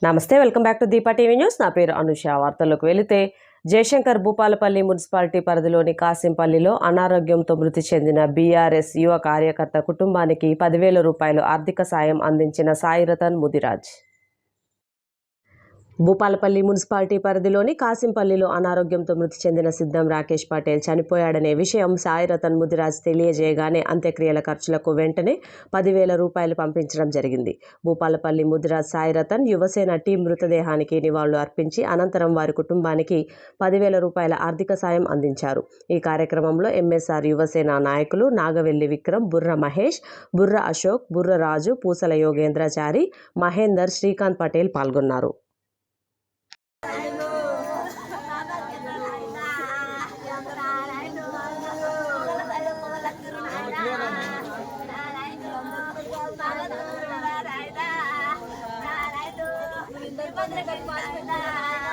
నమస్తే, welcome back to Deepa TV news. నా పేరు అనుష. వార్తల్లోకి వెళితే, జయశంకర్ భూపాలపల్లి మున్సిపాలిటీ పరిధిలోని కాసింపల్లిలో అనారోగ్యంతో మృతి చెందిన బీఆర్ఎస్ యువ కార్యకర్త కుటుంబానికి 10,000 రూపాయలు ఆర్థిక సాయం అందించిన సాయిరతన్ ముదిరాజ్. భూపాలపల్లి మున్సిపాలిటీ పరిధిలోని కాసింపల్లిలో అనారోగ్యంతో మృతి చెందిన సిద్ధం రాకేష్ పటేల్ చనిపోయాడనే విషయం సాయిరతన్ ముదిరాజ్ తెలియజేయగానే అంత్యక్రియల ఖర్చులకు వెంటనే 10,000 రూపాయలు పంపించడం జరిగింది. భూపాలపల్లి ముదిరాజ్ సాయిరతన్ యువసేన టీం మృతదేహానికి నివాళులు అర్పించి అనంతరం వారి కుటుంబానికి 10,000 రూపాయల ఆర్థిక సాయం అందించారు. ఈ కార్యక్రమంలో ఎంఎస్ఆర్ యువసేన నాయకులు నాగవెల్లి విక్రమ్, బుర్ర మహేష్, బుర్ర అశోక్, బుర్ర రాజు, పూసల యోగేంద్రచారి, మహేందర్, శ్రీకాంత్ పటేల్ పాల్గొన్నారు. Padre,